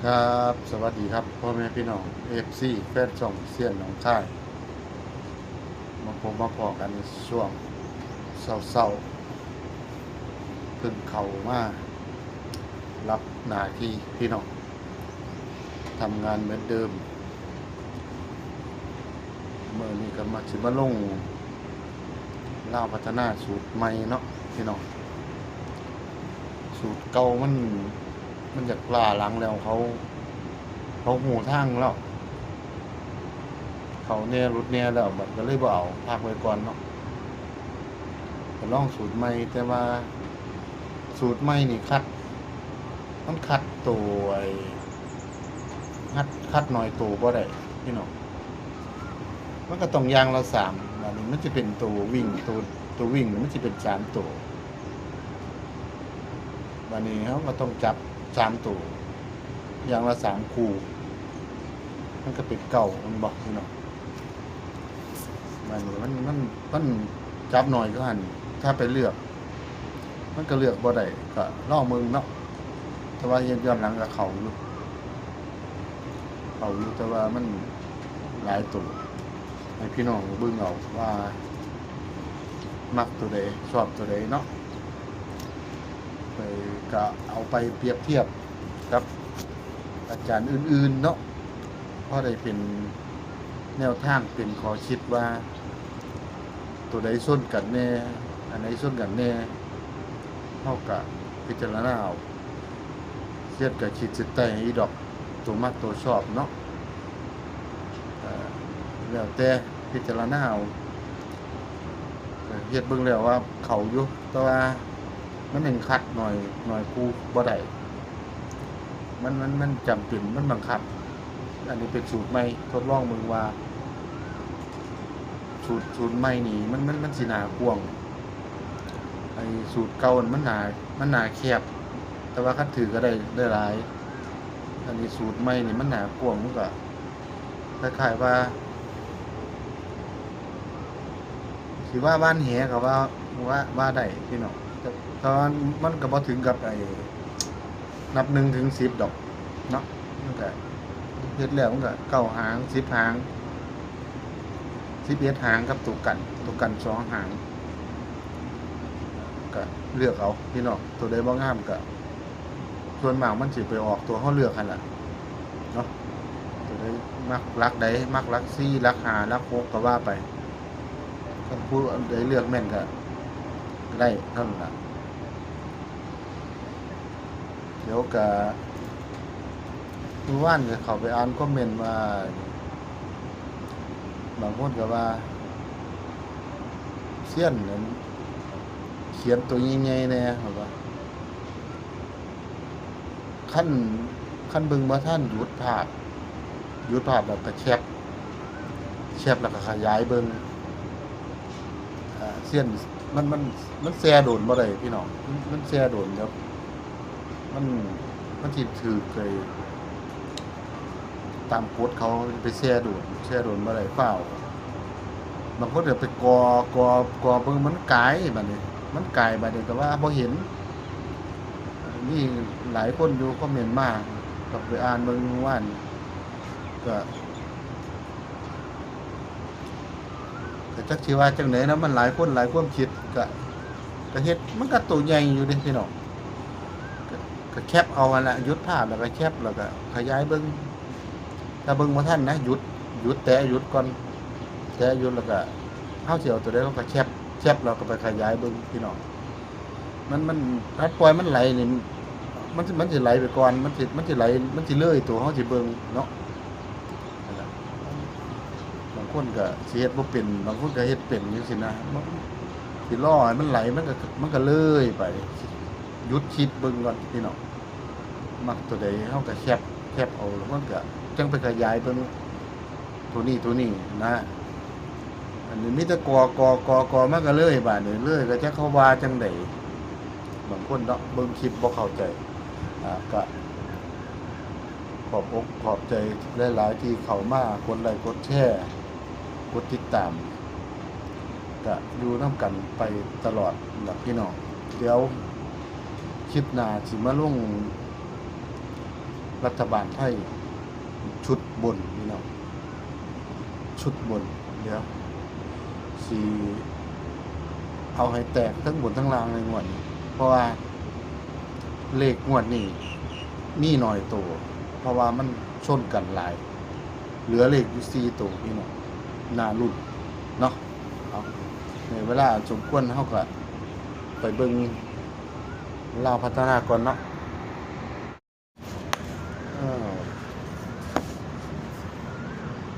ครับสวัสดีครับพ่อแม่พี่น้องFCแฟนช่องเสี้ยนหนองคายมาพบมาพอกันช่วงเศร้าๆเพิ่งเข้ามารับหน้าที่พี่น้องทำงานเหมือนเดิมเมื่อนี้ก็มาลงเล่าวพัฒนาสูตรใหม่เนาะพี่น้องสูตรเก่ามันอยากล่าหลังแล้วเขาหูทางแล้วเขาเนี่ยรุดเนี่ยแล้วบัดก็เลยบ่เอาพักไว้ก่อนเนาะก็ลองสูตรใหม่แต่ว่าสูตรใหม่นี่มันคัดตัวไอ้คัดหน่อยตัวบ่ได้พี่น้องมันก็ต้องอย่างละ3อันนี้มันจะเป็นตัววิ่งตัววิ่งมันจะเป็น3ตัววันนี้เขาก็ต้องจับ3ตัวอย่างละ3คู่มันก็เป็นเก่ามันบอกพี่น้องวันนี้มันจับหน่อยก็หันถ้าไปเลือกมันก็เลือกบ่ได้ก็ลองมึงเนาะแต่ว่าย้อนหลังกับเขาอยู่แต่ว่ามันหลายตัวให้พี่น้องเบิ่งเอาว่ามักตัวใดชอบตัวใดเนาะไปก็เอาไปเปรียบเทียบกับอาจารย์อื่นๆเนาะเพราะได้เป็นแนวทางเป็นข้อคิดว่าตัวใดส้นกันแน่อันไหนส้นกันแน่เท่ากับพิจารณาเอาเทียบกับขีดสุดใต้ให้ดอกตัวมักตัวชอบเนาะแล้วแต่พิจารณาเอาเฮ็ดเบิ่งแล้วว่าเขาอยู่แต่ว่ามันยังคัดหน่อยกูบ่ได้มันจำเป็นมันบังคับอันนี้เป็นสูตรใหม่ทดลองมึงว่าสูตรใหม่นี่มันสิหนากว้างไอ้สูตรเก่ามันหนาแคบแต่ว่าคันถือก็ได้หลายอันนี้สูตรใหม่นี่มันหนากว้างมันก็คล้ายๆว่าสิว่าบ้านแหก็ว่าได้พี่น้องแต่ว่ามันก็บ่ถึงกับไอ้นับ1 ถึง 10ดอกเนาะมันก็เฮ็ดแล้วมันก็9 หาง10 หาง11 หางกับตัวกัน2 หางก็เลือกเอาพี่น้องตัวใดบ่งามก็ส่วนมากมันสิไปออกตัวเฮาเลือกหั่นล่ะเนาะตัวใดมักรักใดมักรัก4รัก5รัก6ก็ว่าไปคันผู้ใดเลือกแม่นก็ได้เท่านั้นล่ะเดี๋ยวก็มื้อวานก็เข้าไปอ่านคอมเมนต์ว่าบางคนก็ว่าเซียนนั้นเขียนตัวใหญ่ๆแน่ครับว่าคันเบิ่งบ่ทันหยุดภาพแล้วก็แคปแล้วก็ขยายเบิ่งเซียนมันแชร์โดนบ่ได้พี่น้องมันแชร์โดนครับมันสิถูกเลยตามกฎเขาไปแชร์โดนบ่ได้ฟ้าวบางคนก็ไปกอเบิ่งมันไกลบัดนี้ก็ว่าบ่เห็นมีหลายคนอยู่คอมเมนต์มาก็ไปอ่านเบิ่งว่านก็จักสิว่าจังได๋นะมันหลายคนหลายความคิดก็เฮ็ดมันก็ตัวใหญ่อยู่เด้พี่น้องก็แคปเอาหั่นล่ะหยุดภาพแล้วก็แคปแล้วก็ขยายเบิ่งถ้าเบิ่งบ่ทันนะหยุดแต่หยุดก่อนแต่หยุดแล้วก็เฮาสิเอาตัวใดเราก็แคปแล้วก็ไปขยายเบิ่งพี่น้องมันถ้าปล่อยมันไหลนี่มันสิไหลไปก่อนมันสิไหลมันสิเลยตัวเฮาสิเบิ่งเนาะนั่นล่ะบางคนก็สิเฮ็ดบ่เป็นบางคนก็เฮ็ดเป็นจังซี่นะสิรอให้มันไหลมันก็เลยไปหยุดคิดเบิ่งก่อนพี่น้องมักตัวใดเฮาก็แคปเอาแล้วมันก็จังไปขยายเบิ่งตัวนี้นะอันนี้มีแต่กอมันก็เลยบาดนี้เลยก็จักเขาว่าจังได๋บางคนเนาะเบิ่งคลิปบ่เข้าใจก็ขอบอกขอบใจหลายๆที่เข้ามากดไลค์กดแชร์กดติดตามก็อยู่นำกันไปตลอดล่ะพี่น้องเดี๋ยวคลิปหน้าสิมาลง รัฐบาลไทยชุดบนพี่น้องชุดบนเดี๋ยวสีเอาให้แตกทั้งบนทั้งล่างในงวดนี้เพราะว่าเลขงวดนี้มีหน่อยตัวเพราะว่ามันชนกันหลายเหลือเลขอยู่4ตัวพี่น้องน่าลุ้นเนาะเอาในเวลาสมควรเฮาก็ไปเบิ่งลาวพัฒนาก่อนเนาะอ้าว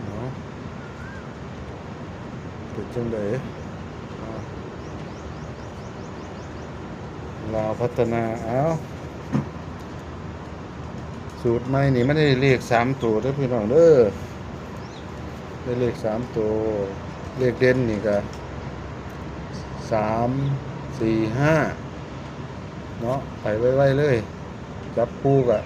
เนาะเป็นจังได๋ลาวพัฒนาสูตรใหม่นี่มันได้เลข3ตัวเด้อพี่น้องเด้อได้เลข3ตัวเลขเด่นนี่ก็3 4 5เนาะไปไว้ๆเลยจับคู่ก็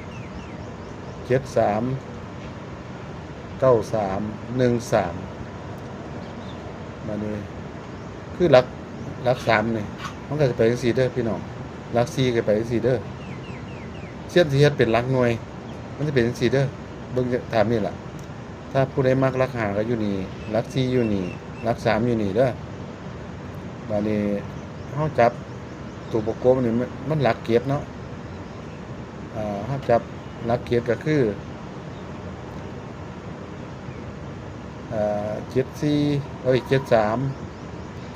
73 93 13มานี่คือหลัก3นี่มันก็จะไปจังซี่เด้อพี่น้องหลัก4ก็ไปจังซี่เด้อเสียนสิเฮ็ดเป็นหลักหน่วยมันจะเป็นจังซี่เด้อเบิ่งถามนี่ล่ะถ้าผู้ใดมักหลัก5ก็อยู่นี่หลัก4อยู่นี่หลัก3อยู่นี่เด้อบัดนี้เฮาจับตัวประกบนี่มันหลักเกียรติเนาะเฮาจับหลักเกียรติก็คือ7473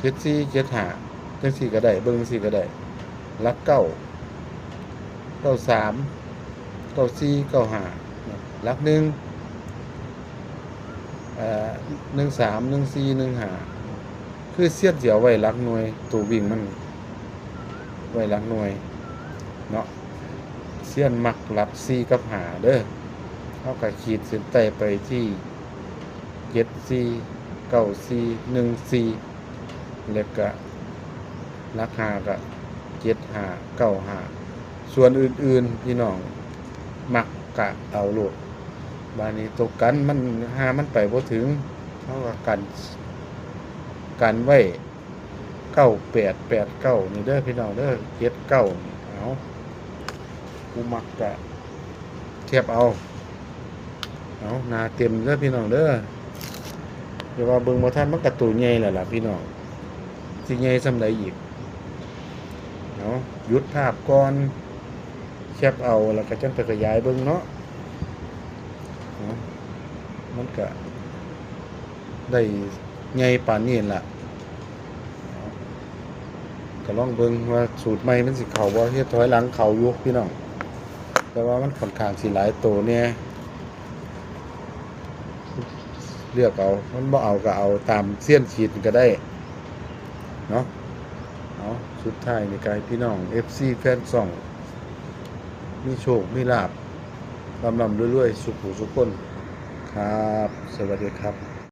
74 75จังซี่ก็ได้เบิ่งจังซี่ก็ได้หลัก9 93 94 95หลัก1 13 14 15คือเสียดเสียวไว้หลักหน่วยตัววิ่งมันไว้หลักหน่วยเนาะเสียนมักหลัก4กับ5เด้อเฮาก็ขีดเส้นใต้ไปที่74 94 14แล้วก็หลัก5ก็75 95ส่วนอื่นๆพี่น้องมักกะเอาโลดบาดนี้ตกกันมันมันไปบ่ถึงเฮาก็กันไว้9889นี่เด้อพี่น้องเด้อ79นี่เอากูมักกะเทียบเอาหน้าเต็มเด้อพี่น้องเด้อเดี๋ยวว่าเบิ่งบ่ทันมันก็ตัวใหญ่แล้วล่ะพี่น้องสิใหญ่ส่ำใดอีกหยุดภาพก่อนแคปเอาแล้วก็จังไปขยายเบิ่งเนาะมันก็ได้ใหญ่ปานนี้ล่ะก็ลองเบิ่งว่าสูตรใหม่มันสิเข้าบ่เฮ็ดถอยหลังเข้าอยู่พี่น้องแต่ว่ามันค่อนข้างสิหลายตัวเนี่ยเลือกเอามันบ่เอาก็เอาตามเสี้ยนขีดก็ได้เนาะสุดท้ายนี่ก็ให้พี่น้อง FC แฟนช่องมีโชคมีลาภร่ำๆรวยๆสุขหูสุขคนครับสวัสดีครับ